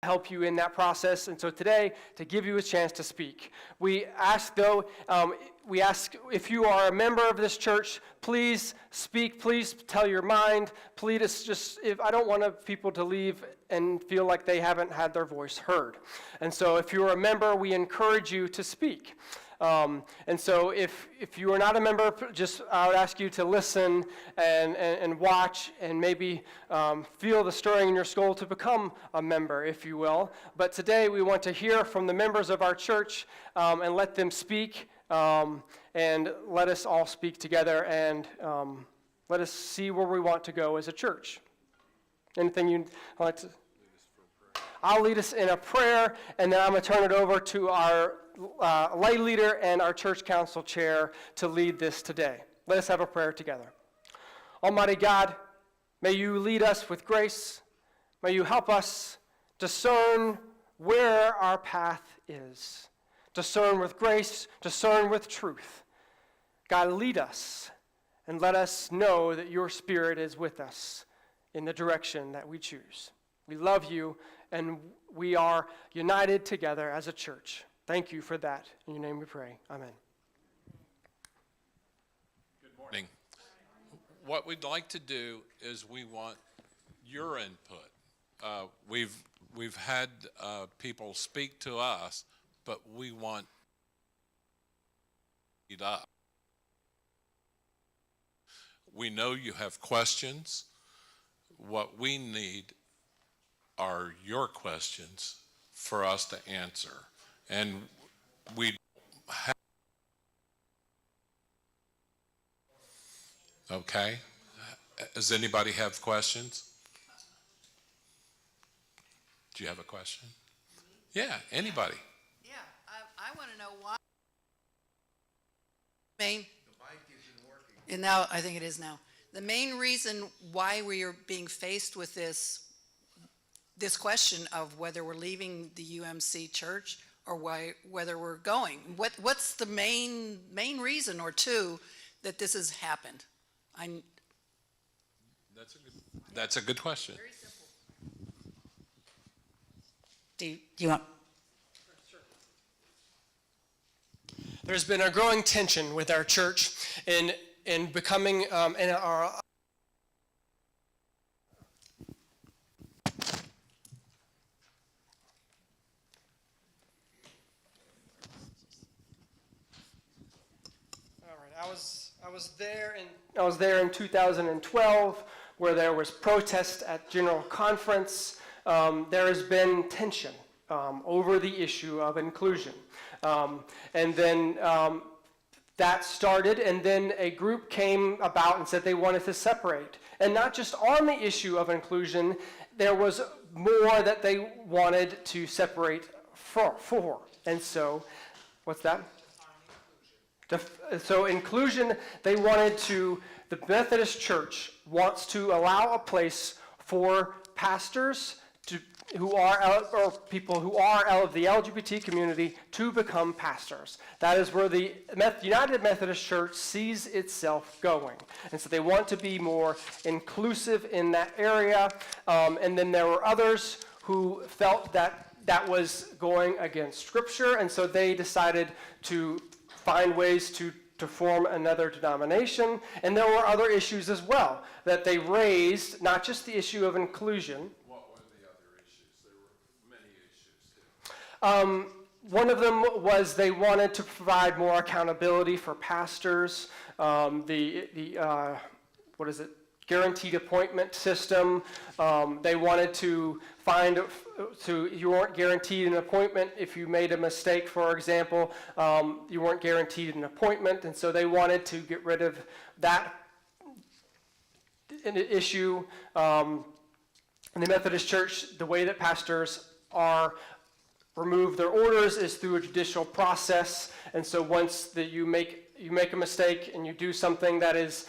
help you in that process. And so today, to give you a chance to speak, we ask if you are a member of this church, please speak, please tell your mind, please I don't want people to leave and feel like they haven't had their voice heard. And so if you're a member, we encourage you to speak. And so if you are not a member, I would ask you to listen and watch and maybe feel the stirring in your soul to become a member, if you will. But today we want to hear from the members of our church and let them speak, and let us all speak together, and let us see where we want to go as a church. Anything you'd like to? I'll lead us in a prayer, and then I'm going to turn it over to our lay leader and our church council chair to lead this today. Let us have a prayer together. Almighty God, may you lead us with grace. May you help us discern where our path is. Discern with grace, discern with truth. God, lead us and let us know that your Spirit is with us in the direction that we choose. We love you, and we are united together as a church. Thank you for that. In your name we pray. Amen. Good morning. What we'd like to do is we want your input. We've had people speak to us, but we want it up. We know you have questions. What we need are your questions for us to answer. And we have, okay? Does anybody have questions? Do you have a question? Yeah, anybody. Yeah, I want to know why. The mic isn't working. And now, I think it is now. The main reason why we are being faced with this question of whether we're leaving the UMC church or whether we're going. What's the main reason or two that this has happened? That's a good question. Very simple. Do you want? Sure. There's been a growing tension with our church in becoming in our. I was there in 2012, where there was protest at General Conference. There has been tension over the issue of inclusion. And then that started, and then a group came about and said they wanted to separate. And not just on the issue of inclusion, there was more that they wanted to separate for. And so, what's that? So inclusion, the Methodist Church wants to allow a place for pastors or people who are of the LGBT community to become pastors. That is where the United Methodist Church sees itself going. And so they want to be more inclusive in that area. And then there were others who felt that was going against Scripture, and so they decided to find ways to form another denomination. And there were other issues as well that they raised, not just the issue of inclusion. What were the other issues? There were many issues too. One of them was they wanted to provide more accountability for pastors. Guaranteed appointment system. They wanted to you weren't guaranteed an appointment if you made a mistake, for example. You weren't guaranteed an appointment, and so they wanted to get rid of that issue. In the Methodist Church, the way that pastors are remove their orders is through a judicial process, and so once that you make a mistake and you do something that is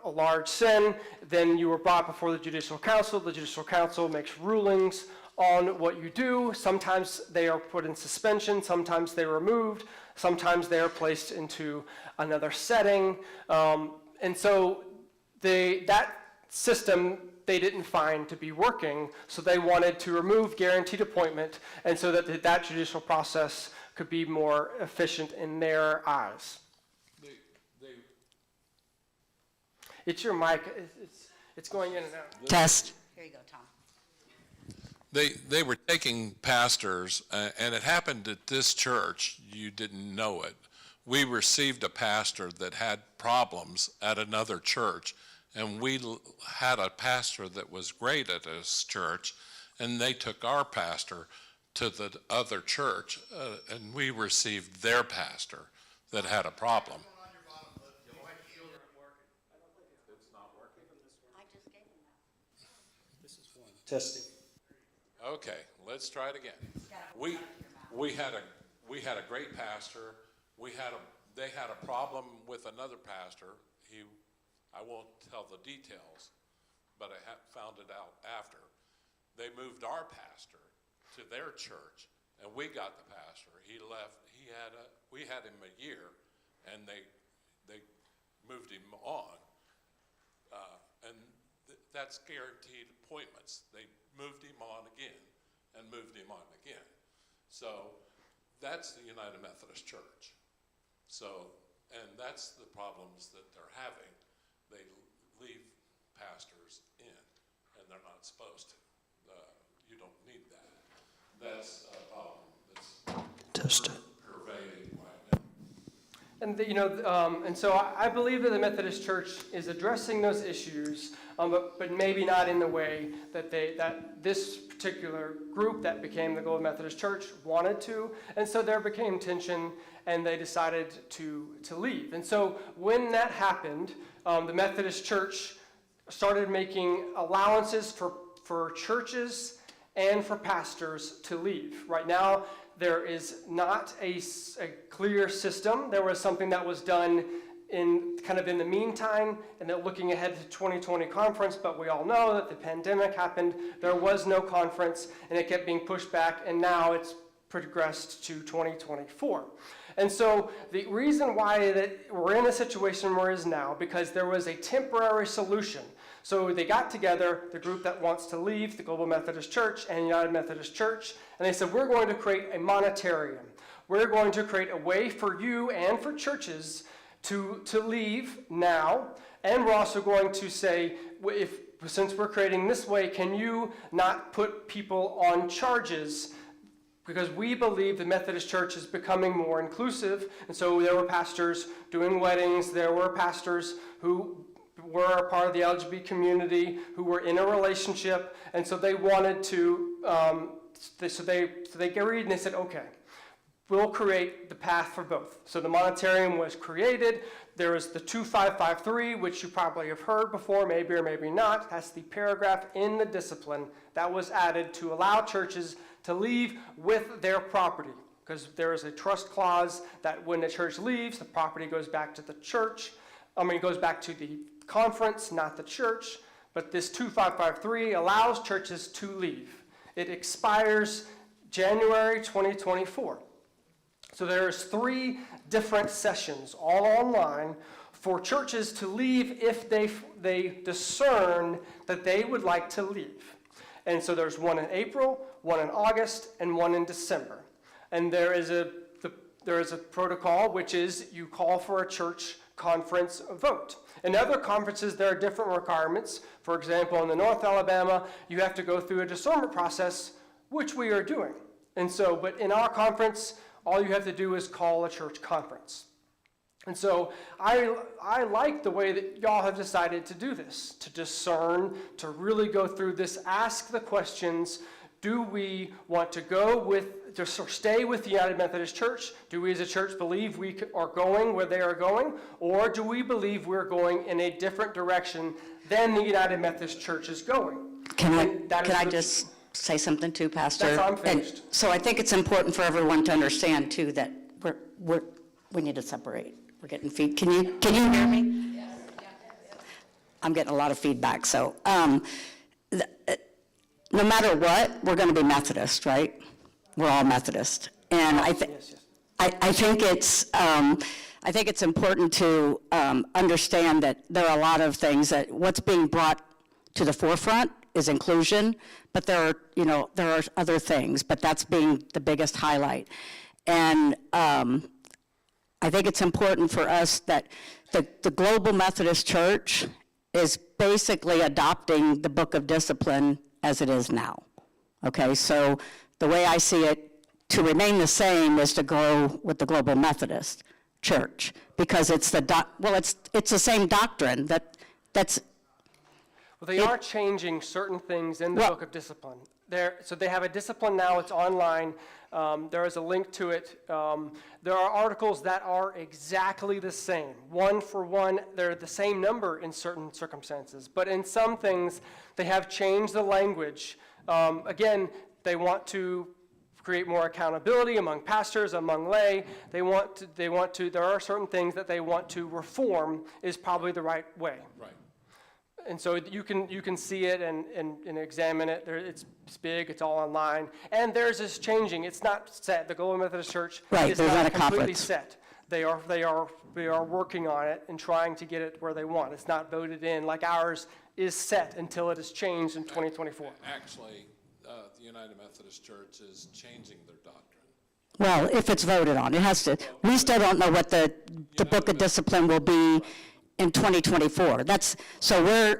a large sin, then you are brought before the judicial council. The judicial council makes rulings on what you do. Sometimes they are put in suspension, sometimes they're removed, sometimes they are placed into another setting. And so that system, they didn't find to be working, so they wanted to remove guaranteed appointment, and so that that judicial process could be more efficient in their eyes. It's your mic. It's going in and out. Test. Here you go, Tom. They were taking pastors, and it happened at this church. You didn't know it. We received a pastor that had problems at another church, and we had a pastor that was great at this church, and they took our pastor to the other church, and we received their pastor that had a problem. I just gave him that. Testing. Okay, let's try it again. We had a great pastor. They had a problem with another pastor. I won't tell the details, but I found it out after. They moved our pastor to their church, and we got the pastor. He left. We had him a year, and they moved him on, and that's guaranteed appointments. They moved him on again and moved him on again. So that's the United Methodist Church. So, and that's the problems that they're having. They leave pastors in, and they're not supposed to. You don't need that. That's a problem that's pervading right now. And and so I believe that the Methodist Church is addressing those issues, but maybe not in the way that this particular group that became the Golden Methodist Church wanted to, and so there became tension, and they decided to leave. And so when that happened, the Methodist Church started making allowances for churches and for pastors to leave. Right now, there is not a clear system. There was something that was done in the meantime, and then looking ahead to 2020 conference, but we all know that the pandemic happened. There was no conference, and it kept being pushed back, and now it's progressed to 2024. And so the reason why that we're in the situation we're in now, because there was a temporary solution. So they got together, the group that wants to leave, the Global Methodist Church and United Methodist Church, and they said, we're going to create a monetarium. We're going to create a way for you and for churches to leave now, and we're also going to say, since we're creating this way, can you not put people on charges? Because we believe the Methodist Church is becoming more inclusive, and so there were pastors doing weddings, there were pastors who were a part of the LGBT community, who were in a relationship, and so they wanted to, so they agreed, and they said, okay, we'll create the path for both. So the monetarium was created. There is the 2553, which you probably have heard before, maybe or maybe not. That's the paragraph in the discipline that was added to allow churches to leave with their property, because there is a trust clause that when the church leaves, the property goes back to the church. It goes back to the conference, not the church. But this 2553 allows churches to leave. It expires January 2024. So there's 3 different sessions, all online, for churches to leave if they discern that they would like to leave. And so there's one in April, one in August, and one in December. And there is a protocol, which is you call for a church conference vote. In other conferences, there are different requirements. For example, in the North Alabama, you have to go through a discernment process, which we are doing. And so, but in our conference, all you have to do is call a church conference. And so I like the way that y'all have decided to do this, to discern, to really go through this, ask the questions. Do we want to stay with the United Methodist Church? Do we as a church believe we are going where they are going? Or do we believe we're going in a different direction than the United Methodist Church is going? Can I just say something too, Pastor? I'm finished. And so I think it's important for everyone to understand too that we need to separate. We're getting feed. Can you hear me? Yes. I'm getting a lot of feedback. So no matter what, we're going to be Methodist, right? We're all Methodist, and I think it's important to understand that there are a lot of things that what's being brought to the forefront is inclusion, but there are other things, but that's being the biggest highlight. And I think it's important for us that the Global Methodist Church is basically adopting the Book of Discipline as it is now. Okay, so the way I see it, to remain the same is to grow with the Global Methodist Church, because it's it's the same doctrine that's. Well, they are changing certain things in the Book of Discipline. So they have a discipline now, it's online. There is a link to it. There are articles that are exactly the same. One for one, they're the same number in certain circumstances. But in some things, they have changed the language. Again, they want to create more accountability among pastors, among lay. There are certain things that they want to reform is probably the right way. Right. And so you can see it and examine it. It's big, it's all online. And theirs is changing. It's not set. The Global Methodist Church Right, is there's not not a completely conference. set. They are working on it and trying to get it where they want. It's not voted in like ours is set until it is changed in 2024. Actually, the United Methodist Church is changing their doctrine. Well, if it's voted on, it has to. We still don't know what the Book of Discipline will be in 2024. So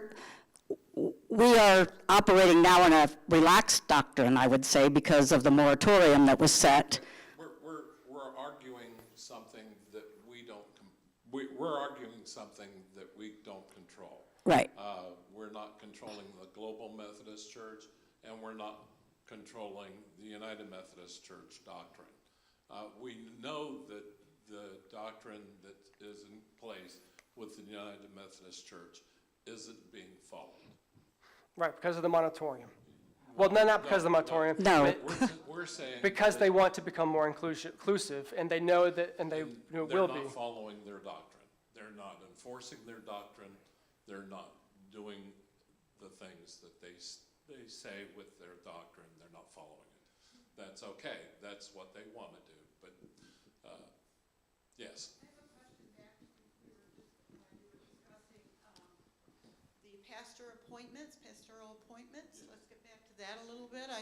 we are operating now in a relaxed doctrine, I would say, because of the moratorium that was set. We're arguing something that we're arguing something that we don't control. Right. We're not controlling the Global Methodist Church, and we're not controlling the United Methodist Church doctrine. We know that the doctrine that is in place with the United Methodist Church isn't being followed. Right, because of the moratorium. Well, not because of the moratorium. No. but We're saying. Because they want to become more inclusive, and they know that, and they will be. They're not following their doctrine. They're not enforcing their doctrine. They're not doing the things that they say with their doctrine. They're not following it. That's okay. That's what they want to do. But, yes. I have a question back to when you were discussing the pastoral appointments. Let's get back to that a little bit. I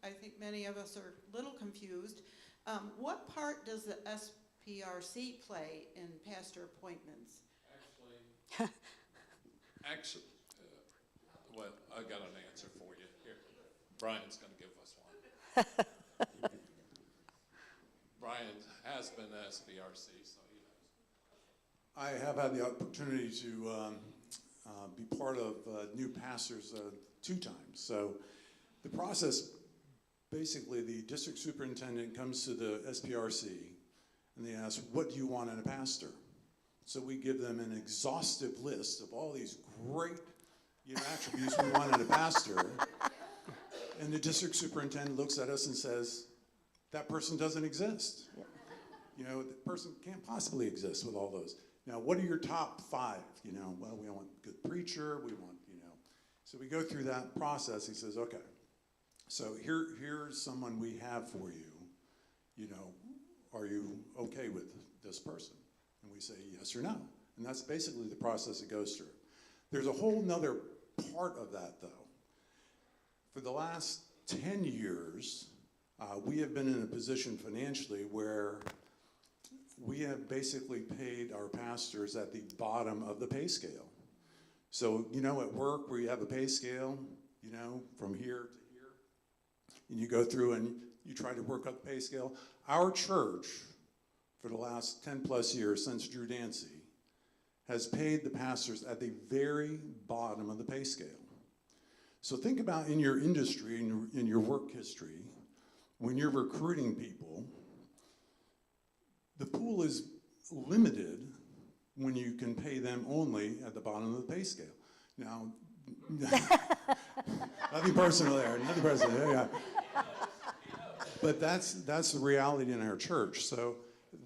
think many of us are a little confused. What part does the SPRC play in pastor appointments? Actually, well, I got an answer for you here. Brian's going to give us one. Brian has been to SBRC, so he knows. I have had the opportunity to be part of new pastors 2 times. So the process, basically the district superintendent comes to the SPRC and they ask, what do you want in a pastor? So we give them an exhaustive list of all these great attributes we want in a pastor. And the district superintendent looks at us and says, that person doesn't exist. The person can't possibly exist with all those. Now, what are your top 5? Well, we want a good preacher, we want, So we go through that process. He says, okay, so here's someone we have for you. Are you okay with this person? And we say yes or no. And that's basically the process it goes through. There's a whole nother part of that, though. For the last 10 years, we have been in a position financially where we have basically paid our pastors at the bottom of the pay scale. So, at work where you have a pay scale, from here to here, and you go through and you try to work up the pay scale. Our church, for the last 10 plus years since Drew Dancy, has paid the pastors at the very bottom of the pay scale. So think about in your industry, in your work history, when you're recruiting people, the pool is limited when you can pay them only at the bottom of the pay scale. Now, nothing personal there, yeah. But that's the reality in our church. So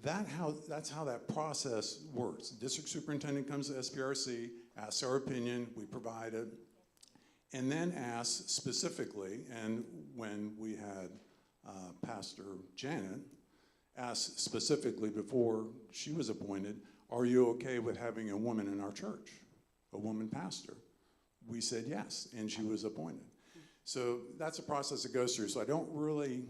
that's how that process works. The district superintendent comes to SPRC, asks our opinion, we provide it, and then asks specifically, and when we had Pastor Janet asked specifically before she was appointed, are you okay with having a woman in our church, a woman pastor? we said yes, and she was appointed. So that's a process it goes through. So I don't really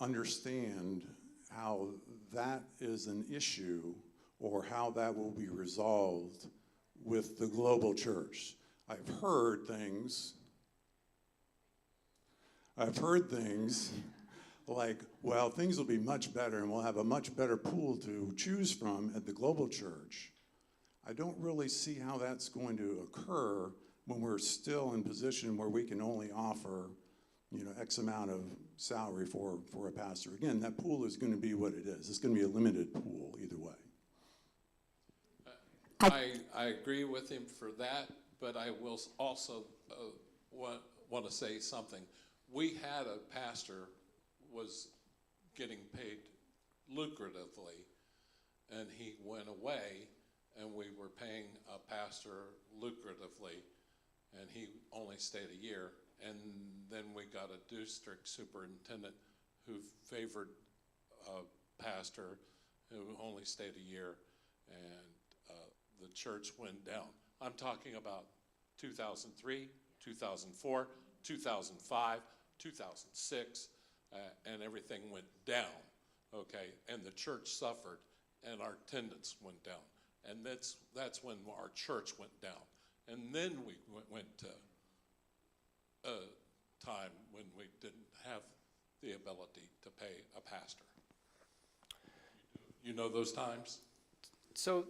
understand how that is an issue or how that will be resolved with the global church. I've heard things like, well, things will be much better and we'll have a much better pool to choose from at the global church. I don't really see how that's going to occur when we're still in position where we can only offer, X amount of salary for a pastor. Again, that pool is going to be what it is. It's going to be a limited pool either way. I agree with him for that, but I will also want to say something. We had a pastor was getting paid lucratively, and he went away, and we were paying a pastor lucratively, and he only stayed a year. And then we got a district superintendent who favored a pastor who only stayed a year, and the church went down. I'm talking about 2003, 2004, 2005, 2006, and everything went down, okay? And the church suffered, and our attendance went down. And that's when our church went down. And then we went to a time when we didn't have the ability to pay a pastor. You know those times? So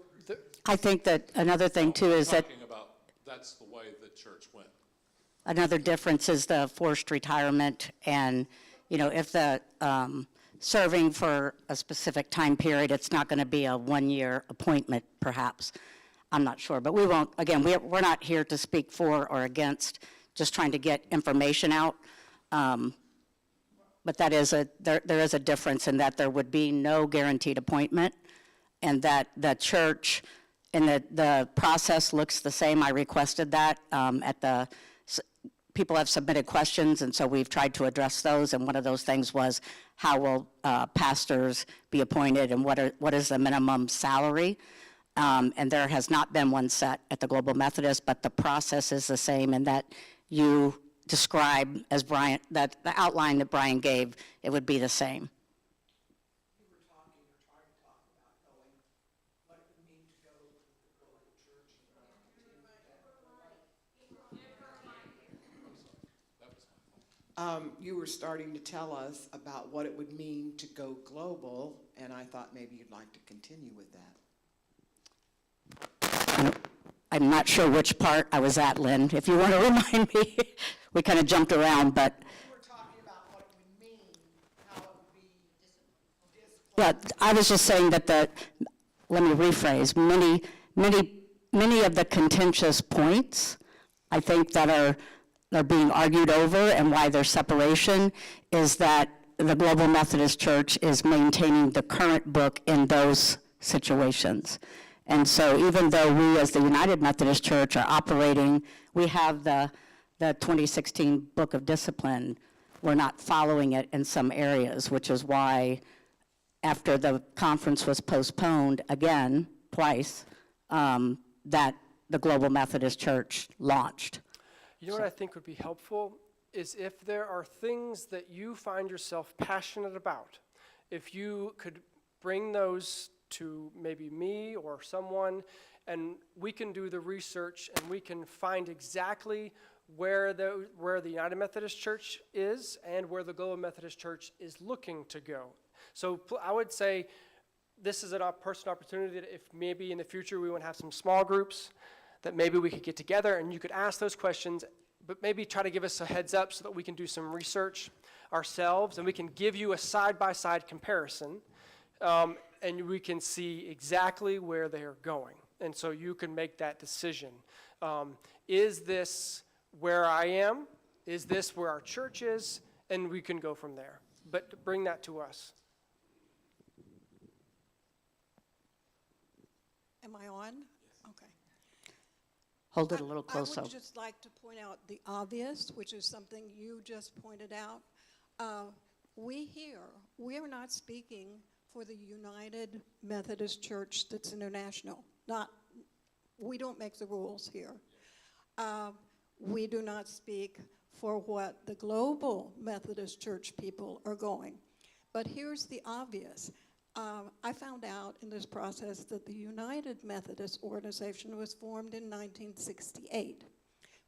I think that another thing too is that Talking about, that's the way the church went. another difference is the forced retirement, and, if the serving for a specific time period, it's not going to be a one-year appointment, perhaps. I'm not sure, but we won't, again, we're not here to speak for or against, just trying to get information out. But that is there is a difference in that there would be no guaranteed appointment, and that the church, and the process looks the same. I requested that people have submitted questions, and so we've tried to address those, and one of those things was, how will pastors be appointed, and what is the minimum salary? And there has not been one set at the Global Methodist, but the process is the same, and that you describe as Brian, that the outline that Brian gave, it would be the same. You were talking or trying to talk about going, what it would mean to go to the global church and continue that. You were starting to tell us about what it would mean to go global, and I thought maybe you'd like to continue with that. I'm not sure which part I was at, Lynn. If you want to remind me, we kind of jumped around, but. You were talking about what it would mean, how it would be disciplined. Yeah, I was just saying that let me rephrase, many of the contentious points, I think, that are being argued over, and why there's separation, is that the Global Methodist Church is maintaining the current book in those situations. And so even though we as the United Methodist Church are operating, we have the 2016 Book of Discipline, we're not following it in some areas, which is why after the conference was postponed again, twice, that the Global Methodist Church launched. you know what I think would be helpful is if there are things that you find yourself passionate about, if you could bring those to maybe me or someone, and we can do the research and we can find exactly where the United Methodist Church is and where the Global Methodist Church is looking to go. So I would say this is a personal opportunity that if maybe in the future we want to have some small groups, that maybe we could get together and you could ask those questions, but maybe try to give us a heads up so that we can do some research ourselves and we can give you a side-by-side comparison. And we can see exactly where they're going. And so you can make that decision. Is this where I am? Is this where our church is? And we can go from there. But bring that to us. Am I on? Okay. Hold it a little closer. I would just like to point out the obvious, which is something you just pointed out. We're not speaking for the United Methodist Church that's international. we don't make the rules here. We do not speak for what the global Methodist Church people are going. But here's the obvious. I found out in this process that the United Methodist Organization was formed in 1968,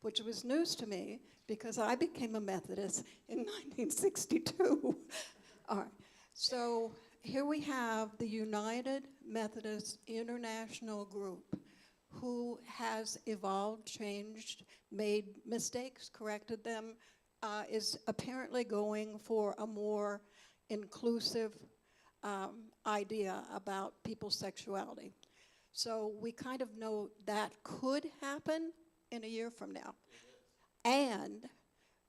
which was news to me because I became a Methodist in 1962. All right, so here we have the United Methodist International Group, who has evolved, changed, made mistakes, corrected them, is apparently going for a more inclusive idea about people's sexuality. So we kind of know that could happen in a year from now. And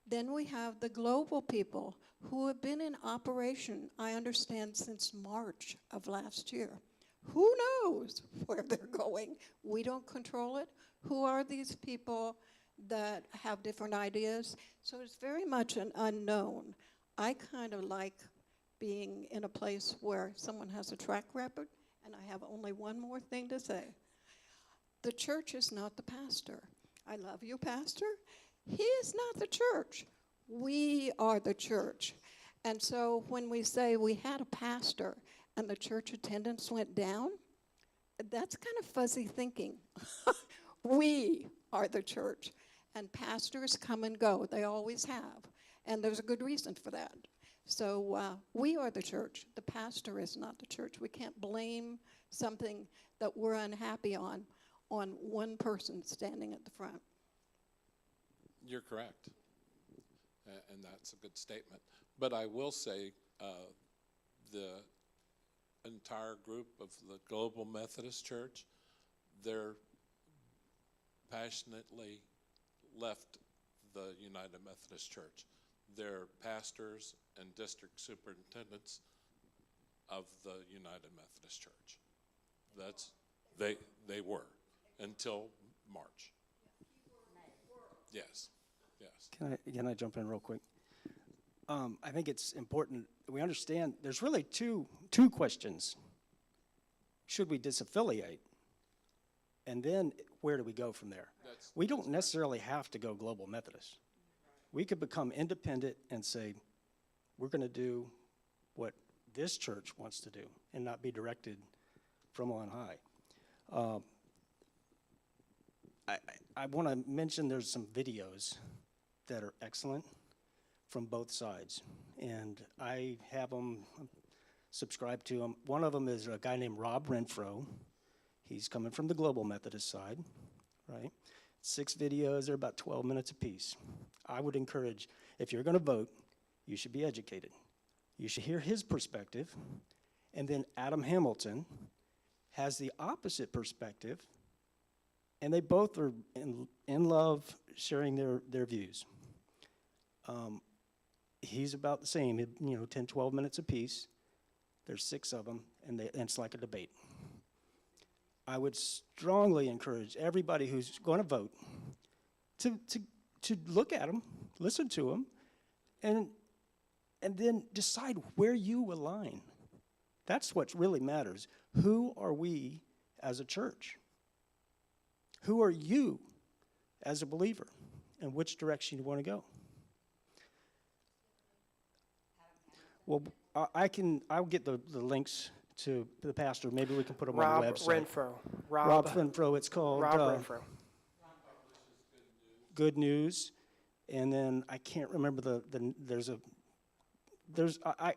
then we have the global people who have been in operation, I understand, since March of last year. Who knows where they're going? We don't control it. Who are these people that have different ideas? So it's very much an unknown. I kind of like being in a place where someone has a track record, and I have only one more thing to say. The church is not the pastor. I love you, Pastor. He is not the church. We are the church. And so when we say we had a pastor and the church attendance went down, that's kind of fuzzy thinking. We are the church, and pastors come and go. They always have, and there's a good reason for that. So we are the church. The pastor is not the church. We can't blame something that we're unhappy on one person standing at the front. You're correct, and that's a good statement. But I will say the entire group of the Global Methodist Church, they're passionately left the United Methodist Church. They're pastors and district superintendents of the United Methodist Church. That's they were until March. Yes, yes. Can I jump in real quick? I think it's important we understand there's really two questions. Should we disaffiliate? And then where do we go from there? We don't necessarily have to go Global Methodist. We could become independent and say, we're going to do what this church wants to do and not be directed from on high. I want to mention there's some videos that are excellent from both sides, and I have them, subscribe to them. One of them is a guy named Rob Renfro. He's coming from the Global Methodist side, right? 6 videos, they're about 12 minutes apiece. I would encourage, if you're going to vote, you should be educated. You should hear his perspective, and then Adam Hamilton has the opposite perspective, and they both are in love sharing their views. He's about the same, 10, 12 minutes apiece. There's 6 of them, and it's like a debate. I would strongly encourage everybody who's going to vote to look at them, listen to them, and then decide where you align. That's what really matters. Who are we as a church? Who are you as a believer? And which direction you want to go? Well, I'll get the links to the pastor. Maybe we can put them on the website. Rob Renfro, it's called. Rob Renfro. Good News. And then I can't remember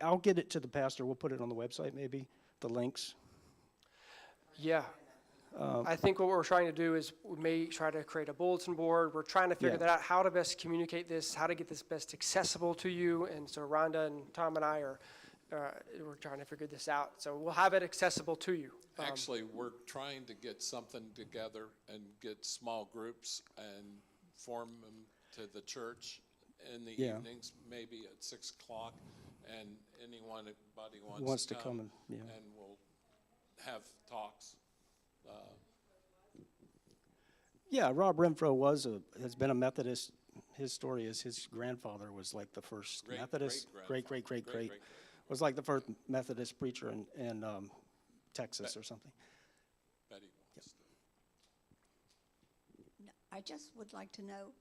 I'll get it to the pastor. We'll put it on the website maybe, the links. Yeah. I think what we're trying to do is we may try to create a bulletin board. We're trying to figure that out, how to best communicate this, how to get this best accessible to you. And so Rhonda and Tom and I we're trying to figure this out. So we'll have it accessible to you. Actually, we're trying to get something together and get small groups and form them to the church in the evenings, maybe at 6 o'clock, and anybody wants to come and we'll have talks. Rob Renfro has been a Methodist. His story is his grandfather was like the first Methodist, great, was like the first Methodist preacher in Texas or something. Betty wants to. I just would like to know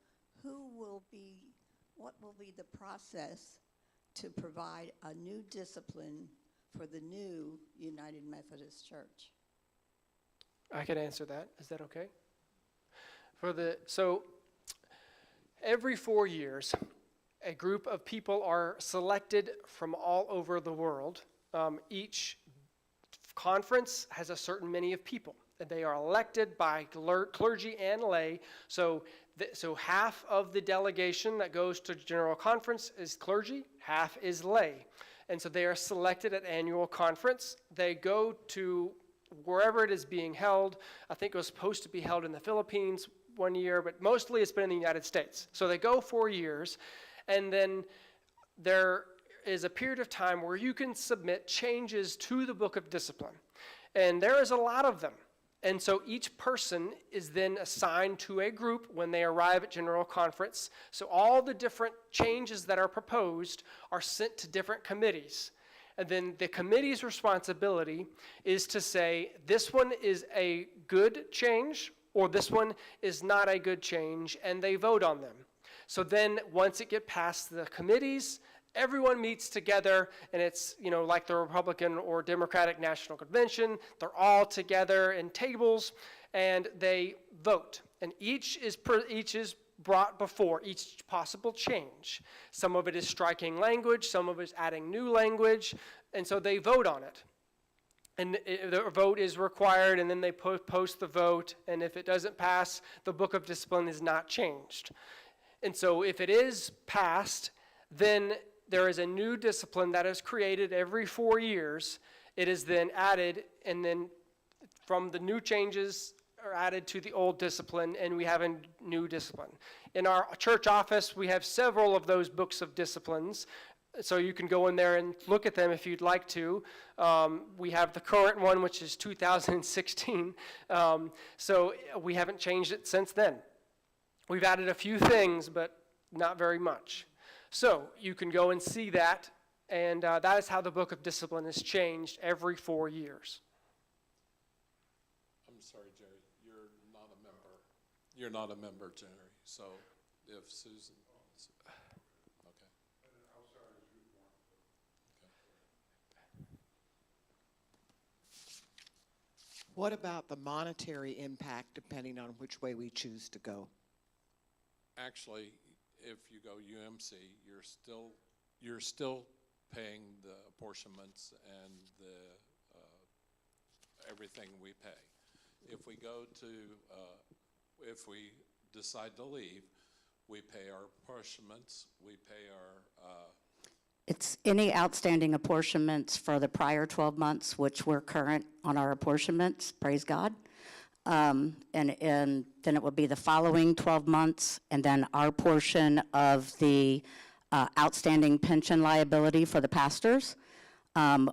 what will be the process to provide a new discipline for the new United Methodist Church? I can answer that. Is that okay? So every 4 years, a group of people are selected from all over the world. Each conference has a certain many of people, and they are elected by clergy and lay. So half of the delegation that goes to General Conference is clergy, half is lay. And so they are selected at annual conference. They go to wherever it is being held. I think it was supposed to be held in the Philippines one year, but mostly it's been in the United States. So they go 4 years, and then there is a period of time where you can submit changes to the Book of Discipline. And there is a lot of them. And so each person is then assigned to a group when they arrive at General Conference. So all the different changes that are proposed are sent to different committees. And then the committee's responsibility is to say, this one is a good change, or this one is not a good change, and they vote on them. So then once it gets past the committees, everyone meets together, and it's, like the Republican or Democratic National Convention. They're all together in tables, and they vote. And each is brought before, each possible change. Some of it is striking language, some of it is adding new language, and so they vote on it. And the vote is required, and then they post the vote, and if it doesn't pass, the Book of Discipline is not changed. And so if it is passed, then there is a new discipline that is created every 4 years. It is then added, and then from the new changes are added to the old discipline, and we have a new discipline. In our church office, we have several of those books of disciplines, so you can go in there and look at them if you'd like to. We have the current one, which is 2016, so we haven't changed it since then. We've added a few things, but not very much. So you can go and see that, and that is how the Book of Discipline is changed every 4 years. I'm sorry, Jerry, you're not a member. You're not a member, Jerry, so if Susan, okay. What about the monetary impact depending on which way we choose to go? Actually, if you go UMC, you're still paying the apportionments and everything we pay. If we go to, if we decide to leave, we pay our apportionments, we pay our, It's any outstanding apportionments for the prior 12 months, which we're current on our apportionments, praise God. And then it will be the following 12 months, and then our portion of the outstanding pension liability for the pastors,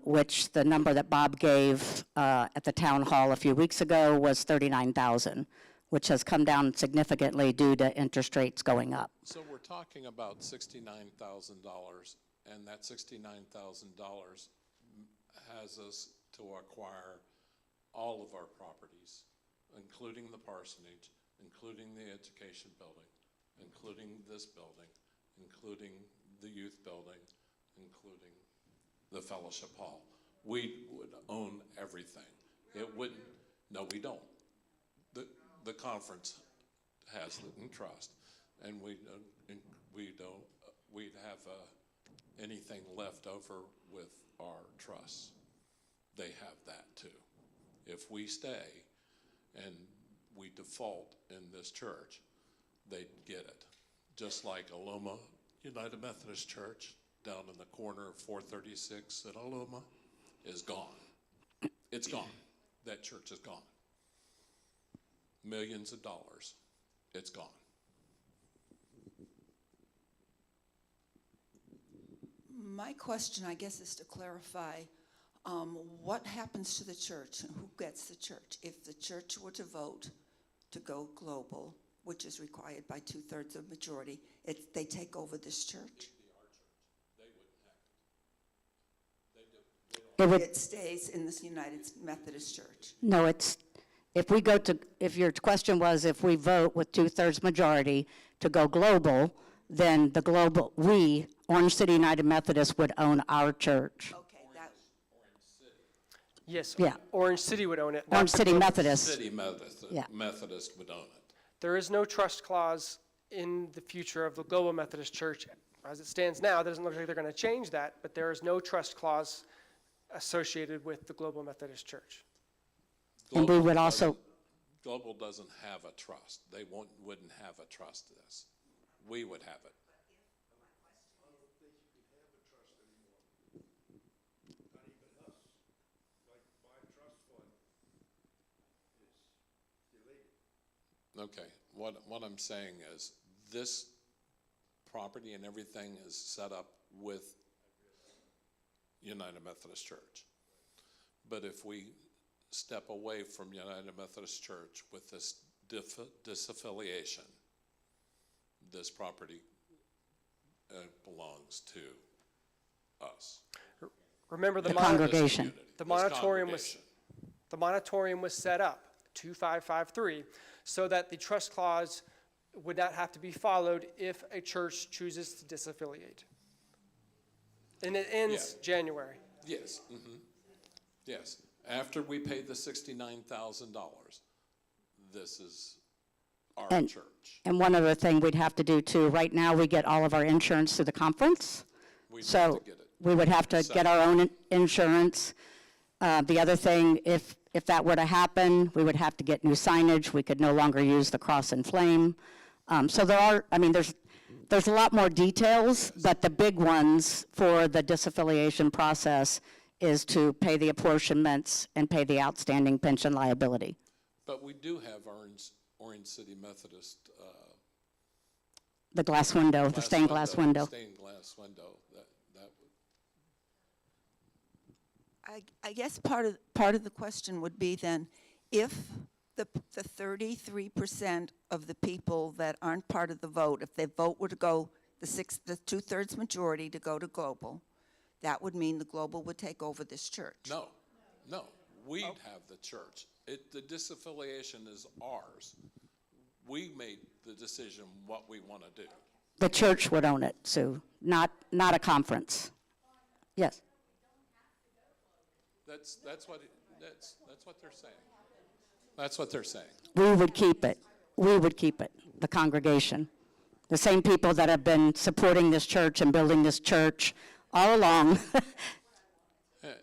which the number that Bob gave at the town hall a few weeks ago was $39,000, which has come down significantly due to interest rates going up. so we're talking about $69,000, and that $69,000 has us to acquire all of our properties, including the parsonage, including the education building, including this building, including the youth building, including the fellowship hall. We would own everything. It wouldn't, no, we don't. The conference has it in trust, and we'd have anything left over with our trusts. They have that too. If we stay and we default in this church, they'd get it. Just like Aloma United Methodist Church down in the corner of 436 at Aloma is gone. It's gone. That church is gone. Millions of dollars. It's gone. My question, I guess, is to clarify what happens to the church and who gets the church if the church were to vote to go global, which is required by 2/3 of majority. They take over this church. It stays in this United Methodist Church. No, if we go to, if your question was if we vote with 2/3 majority to go global, then the global, we, Orange City United Methodist, would own our church. Okay, that, Yes. Yeah. Orange City would own it. not Orange the City Global- Methodist. City Methodist, Yeah. Methodist would own it. There is no trust clause in the future of the Global Methodist Church. As it stands now, it doesn't look like they're going to change that, but there is no trust clause associated with the Global Methodist Church. And we Global would also, doesn't- Global doesn't have a trust. They wouldn't have a trust to this. We would have it. Okay, what I'm saying is, this property and everything is set up with United Methodist Church. But if we step away from United Methodist Church with this disaffiliation, this property belongs to us. Remember, The the congregation. This community, The this moratorium was- congregation. The moratorium was set up, 2553, so that the trust clause would not have to be followed if a church chooses to disaffiliate. And it ends Yeah. January. Yes, yes. After we pay the $69,000, this is our And- church. and one other thing we'd have to do too, right now, we get all of our insurance through the conference. We'd have So to get it. we would have to get our own insurance. The other thing, if that were to happen, we would have to get new signage. We could no longer use the cross and flame. So there are, I mean, there's a lot more details, but the big ones for the disaffiliation process is to pay the apportionments and pay the outstanding pension liability. But we do have Orange City Methodist. The glass window, the stained glass window. Stained glass window, that I guess part of the question would be then, if the 33% of the people that aren't part of the vote, if their vote were to go, the 2/3 majority to go to global, that would mean the global would take over this church. no, we'd have the church. The disaffiliation is ours. We made the decision what we want to do. The church would own it, Sue, not a conference. Yes. That's what they're saying. That's what they're saying. We would keep it. We would keep it, the congregation. The same people that have been supporting this church and building this church all along.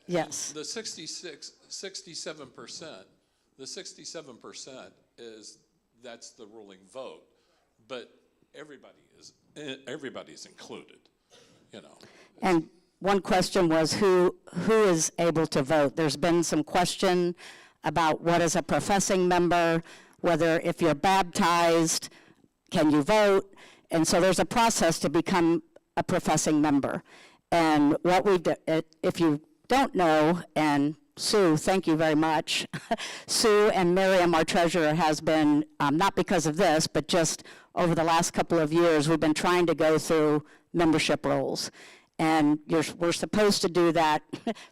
Yes. The 67% that's the ruling vote, but everybody's included, you know. And one question was who is able to vote? There's been some question about what is a professing member, whether if you're baptized, can you vote? And so there's a process to become a professing member. And what we do, if you don't know, and Sue, thank you very much. Sue and Miriam, our treasurer, has been, not because of this, but just over the last couple of years, we've been trying to go through membership rolls. And we're supposed to do that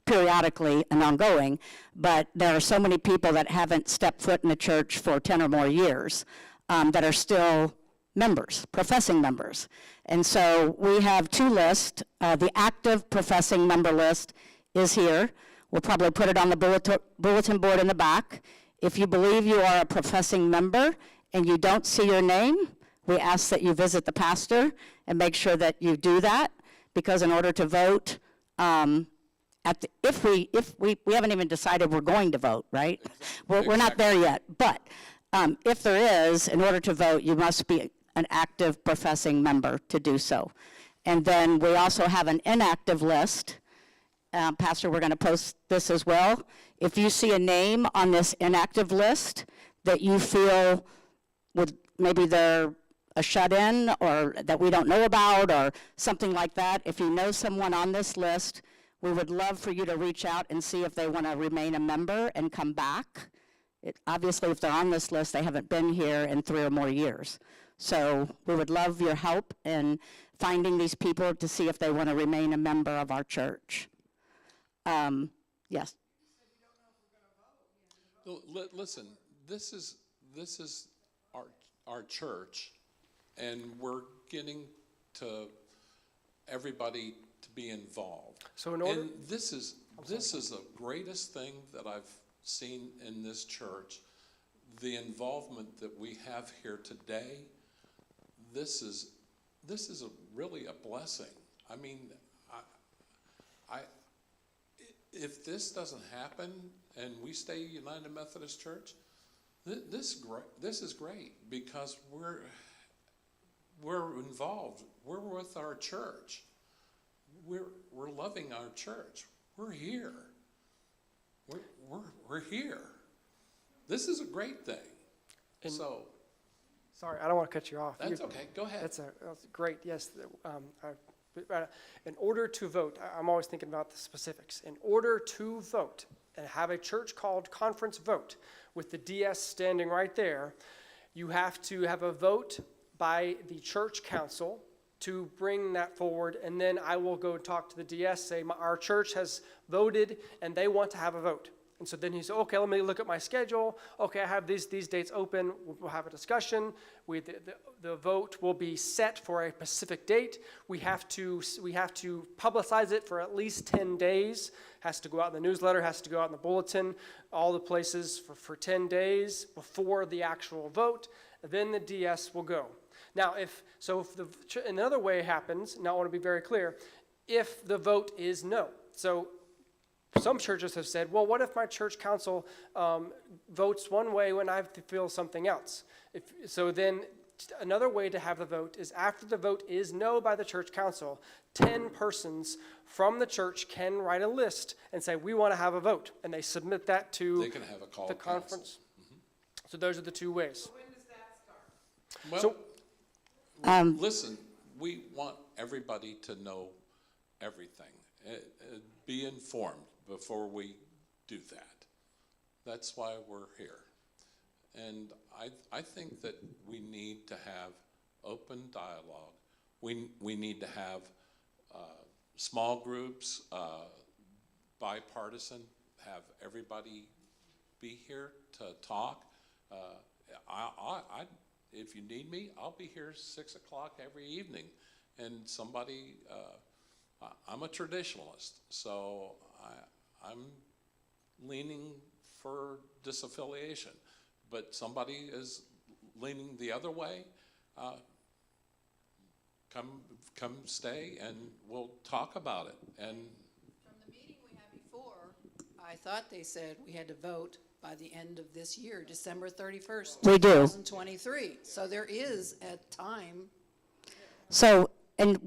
periodically and ongoing, but there are so many people that haven't stepped foot in the church for 10 or more years that are still members, professing members. And so we have two lists. The active professing member list is here. We'll probably put it on the bulletin board in the back. If you believe you are a professing member and you don't see your name, we ask that you visit the pastor and make sure that you do that, because in order to vote, if we haven't even decided we're going to vote, right? We're not there yet. But if there is, in order to vote, you must be an active professing member to do so. And then we also have an inactive list. Pastor, we're going to post this as well. If you see a name on this inactive list that you feel maybe they're a shut-in or that we don't know about or something like that, if you know someone on this list, we would love for you to reach out and see if they want to remain a member and come back. Obviously, if they're on this list, they haven't been here in 3 or more years. So we would love your help in finding these people to see if they want to remain a member of our church. Yes. Listen, this is our church, and we're getting to everybody to be involved. So in order- And this is the greatest thing that I've seen in this church, the involvement that we have here today. This is really a blessing. I mean, if this doesn't happen and we stay United Methodist Church, this is great because we're involved. We're with our church. We're loving our church. We're here. We're here. This is a great thing. And- So Sorry, I don't want to cut you off. that's You- okay. Go ahead. That's great, yes. In order to vote, I'm always thinking about the specifics. In order to vote and have a church called conference vote with the DS standing right there, you have to have a vote by the church council to bring that forward, and then I will go talk to the DS, say, our church has voted and they want to have a vote. And so then he said, okay, let me look at my schedule. Okay, I have these dates open. We'll have a discussion. The vote will be set for a specific date. We have to publicize it for at least 10 days. Has to go out in the newsletter, has to go out in the bulletin, all the places for 10 days before the actual vote. Then the DS will go. Now, another way happens, now I want to be very clear, if the vote is no. So some churches have said, well, what if my church council votes one way when I feel something else? So then another way to have the vote is after the vote is no by the church council, 10 persons from the church can write a list and say, we want to have a vote. And they submit that to They can have a call the of council. conference. So those are the two ways. Well, So- listen, we want everybody to know everything. Be informed before we do that. That's why we're here. And I think that we need to have open dialogue. We need to have small groups, bipartisan, have everybody be here to talk. If you need me, I'll be here 6 o'clock every evening. And somebody, I'm a traditionalist, so I'm leaning for disaffiliation. But somebody is leaning the other way, come stay and we'll talk about it. And From the meeting we had before, I thought they said we had to vote by the end of this year, December 31st. We do. 2023. So there is a time. So, and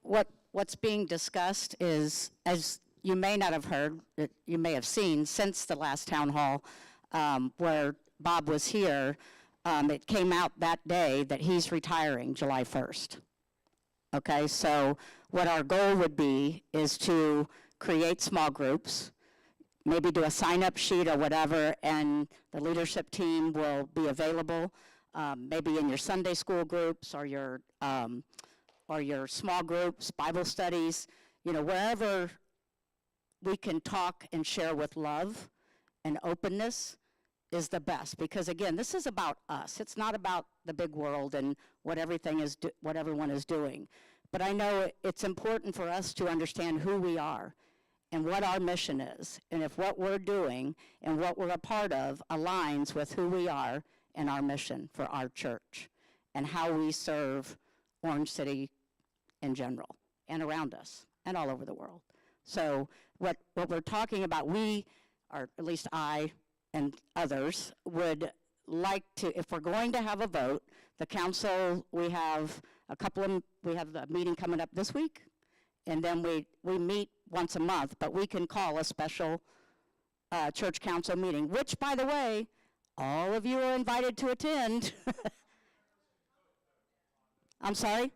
what's being discussed is, as you may not have heard, you may have seen since the last town hall where Bob was here, it came out that day that he's retiring July 1st. Okay, so what our goal would be is to create small groups, maybe do a sign-up sheet or whatever, and the leadership team will be available, maybe in your Sunday school groups or your small groups, Bible studies, wherever we can talk and share with love and openness is the best. Because again, this is about us. It's not about the big world and what everyone is doing. But I know it's important for us to understand who we are and what our mission is, and if what we're doing and what we're a part of aligns with who we are and our mission for our church and how we serve Orange City in general and around us and all over the world. So what we're talking about, we, or at least I and others, would like to, if we're going to have a vote, the council, we have a meeting coming up this week, and then we meet once a month, but we can call a special church council meeting, which, by the way, all of you are invited to attend. I'm sorry?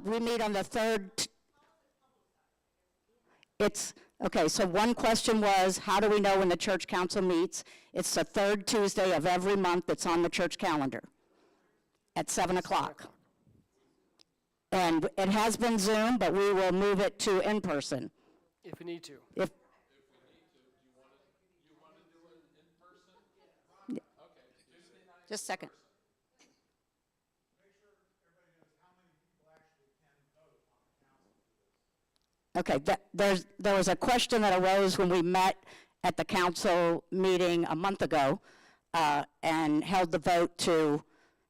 We meet on the third. Okay, so one question was, how do we know when the church council meets? It's the third Tuesday of every month. It's on the church calendar at 7 o'clock. And it has been Zoom, but we will move it to in-person. If we need to. Just a second. Okay, there was a question that arose when we met at the council meeting a month ago and held the vote to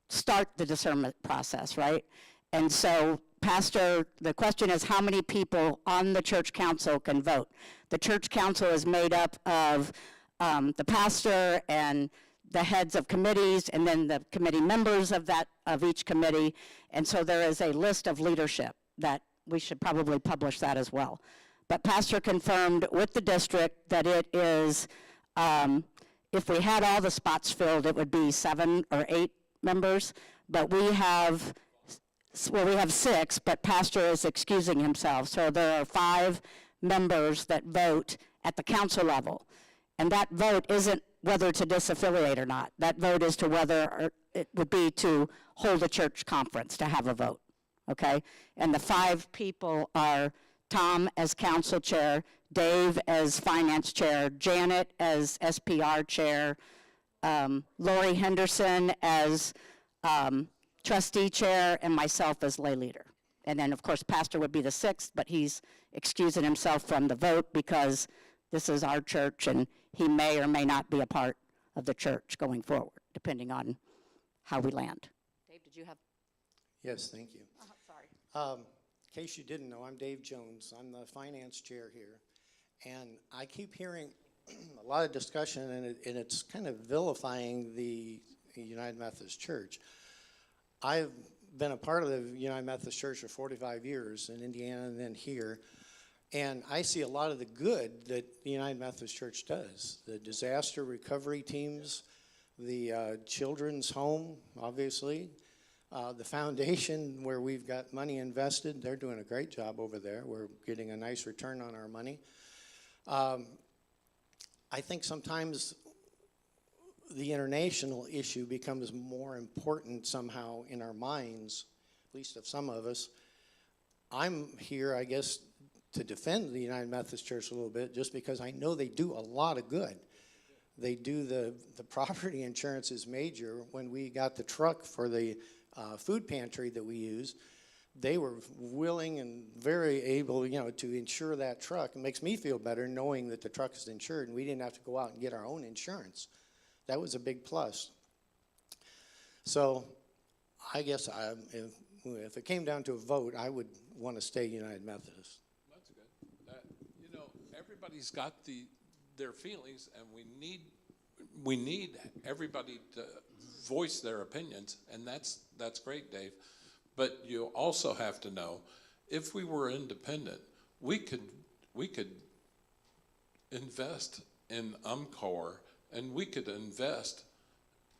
start the discernment process, right? And so, Pastor, the question is how many people on the church council can vote? The church council is made up of the pastor and the heads of committees, and then the committee members of each committee. And so there is a list of leadership that we should probably publish that as well. But Pastor confirmed with the district that it is, if we had all the spots filled, it would be 7 or 8 members. But we have 6, but Pastor is excusing himself. So there are 5 members that vote at the council level. And that vote isn't whether to disaffiliate or not. That vote is to whether it would be to hold a church conference, to have a vote, okay? And the 5 people are Tom as council chair, Dave as finance chair, Janet as SPR chair, Lori Henderson as trustee chair, and myself as lay leader. And then, of course, Pastor would be the 6th, but he's excusing himself from the vote because this is our church, and he may or may not be a part of the church going forward, depending on how we land. Dave, did you have? Yes, thank you. Sorry. In case you didn't know, I'm Dave Jones. I'm the finance chair here. And I keep hearing a lot of discussion, and it's kind of vilifying the United Methodist Church. I've been a part of the United Methodist Church for 45 years in Indiana and then here. And I see a lot of the good that the United Methodist Church does. The disaster recovery teams, the children's home, obviously, the foundation where we've got money invested, they're doing a great job over there. We're getting a nice return on our money. I think sometimes the international issue becomes more important somehow in our minds, at least of some of us. I'm here, I guess, to defend the United Methodist Church a little bit, just because I know they do a lot of good. They do the property insurance is major. When we got the truck for the food pantry that we use, they were willing and very able, to insure that truck. It makes me feel better knowing that the truck is insured and we didn't have to go out and get our own insurance. That was a big plus. So I guess if it came down to a vote, I would want to stay United Methodist. That's good. Everybody's got their feelings, and we need everybody to voice their opinions, and that's great, Dave. But you also have to know, if we were independent, we could invest in UMCOR, and we could invest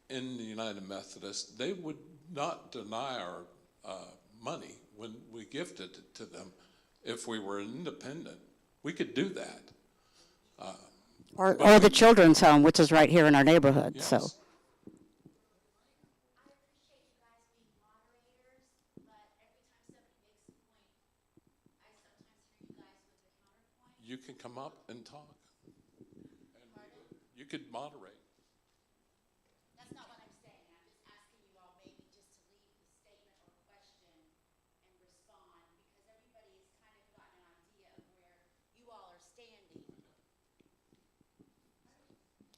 in the United Methodist. They would not deny our money when we gifted it to them. If we were independent, we could do that. Or the children's home, which is right here in our neighborhood, Yes. so. I appreciate you guys being moderators, but every time somebody makes a point, I sometimes hear you guys with the counterpoint. You can come up and talk. You could moderate. That's not what I'm saying. I'm just asking you all maybe just to leave the statement or question and respond, because everybody has kind of gotten an idea of where you all are standing.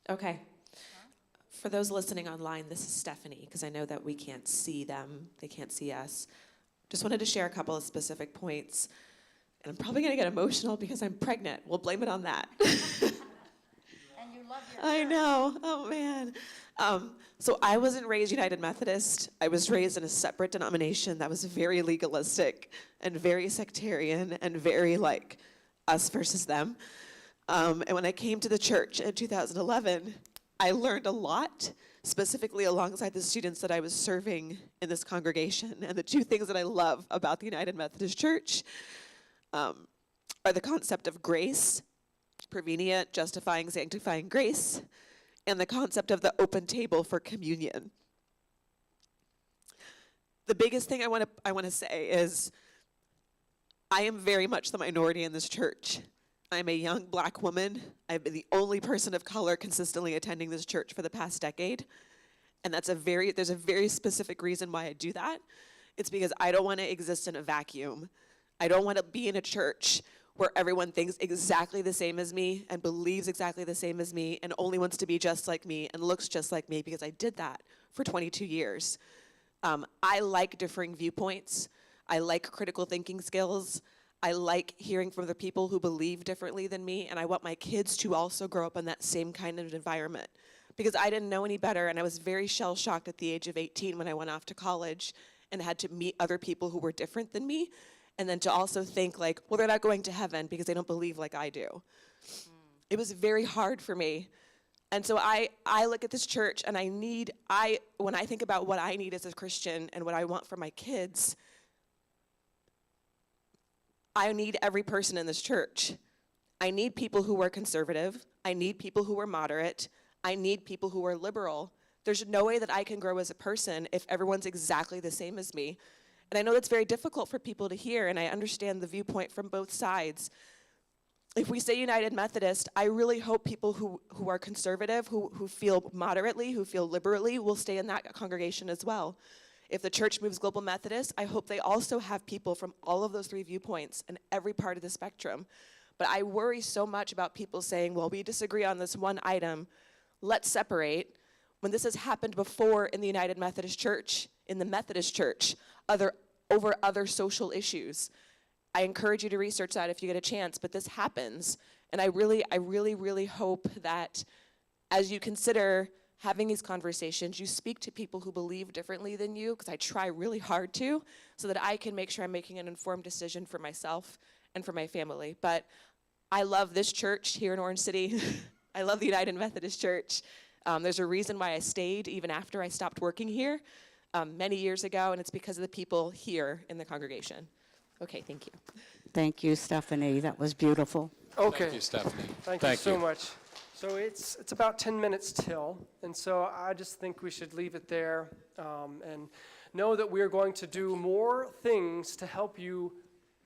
Okay. For those listening online, this is Stephanie, because I know that we can't see them. They can't see us. Just wanted to share a couple of specific points. And I'm probably going to get emotional because I'm pregnant. We'll blame it on that. And you love your I know. Oh, man. So I wasn't raised United Methodist. I was raised in a separate denomination that was very legalistic and very sectarian and very like us versus them. And when I came to the church in 2011, I learned a lot, specifically alongside the students that I was serving in this congregation. And the 2 things that I love about the United Methodist Church are the concept of grace, prevenient, justifying, sanctifying grace, and the concept of the open table for communion. The biggest thing I want to say is I am very much the minority in this church. I'm a young black woman. I've been the only person of color consistently attending this church for the past decade. And there's a very specific reason why I do that. It's because I don't want to exist in a vacuum. I don't want to be in a church where everyone thinks exactly the same as me and believes exactly the same as me and only wants to be just like me and looks just like me, because I did that for 22 years. I like differing viewpoints. I like critical thinking skills. I like hearing from the people who believe differently than me, and I want my kids to also grow up in that same kind of environment, because I didn't know any better, and I was very shell-shocked at the age of 18 when I went off to college and had to meet other people who were different than me, and then to also think like, well, they're not going to heaven because they don't believe like I do. It was very hard for me. And so I look at this church, and when I think about what I need as a Christian and what I want for my kids, I need every person in this church. I need people who are conservative. I need people who are moderate. I need people who are liberal. There's no way that I can grow as a person if everyone's exactly the same as me. And I know that's very difficult for people to hear, and I understand the viewpoint from both sides. If we say United Methodist, I really hope people who are conservative, who feel moderately, who feel liberally, will stay in that congregation as well. If the church moves Global Methodist, I hope they also have people from all of those three viewpoints and every part of the spectrum. But I worry so much about people saying, well, we disagree on this one item, let's separate, when this has happened before in the United Methodist Church, in the Methodist Church, over other social issues. I encourage you to research that if you get a chance, but this happens. And I really hope that as you consider having these conversations, you speak to people who believe differently than you, because I try really hard to, so that I can make sure I'm making an informed decision for myself and for my family. But I love this church here in Orange City. I love the United Methodist Church. There's a reason why I stayed even after I stopped working here many years ago, and it's because of the people here in the congregation. Okay, thank you. Thank you, Stephanie. That was beautiful. Okay. Thank you, Stephanie. Thank you so much. So it's about 10 minutes till, and so I just think we should leave it there and know that we're going to do more things to help you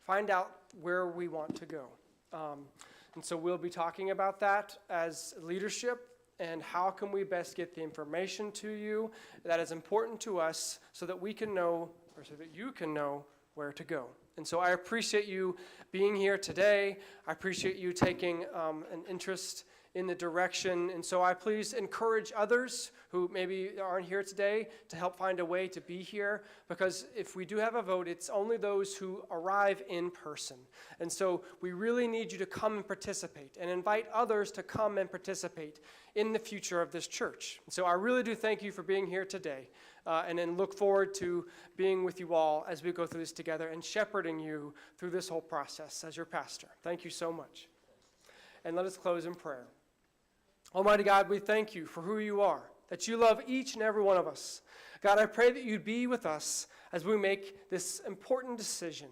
find out where we want to go. And so we'll be talking about that as leadership, and how can we best get the information to you that is important to us so that we can know, or so that you can know, where to go. And so I appreciate you being here today. I appreciate you taking an interest in the direction. And so I please encourage others who maybe aren't here today to help find a way to be here, because if we do have a vote, it's only those who arrive in person. And so we really need you to come and participate and invite others to come and participate in the future of this church. And so I really do thank you for being here today, and then look forward to being with you all as we go through this together and shepherding you through this whole process as your pastor. Thank you so much. And let us close in prayer. Almighty God, we thank you for who you are, that you love each and every one of us. God, I pray that you'd be with us as we make this important decision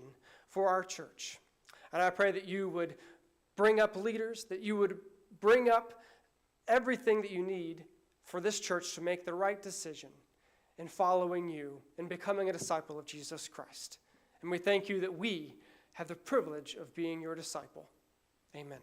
for our church. And I pray that you would bring up leaders, that you would bring up everything that you need for this church to make the right decision in following you and becoming a disciple of Jesus Christ. And we thank you that we have the privilege of being your disciple. Amen.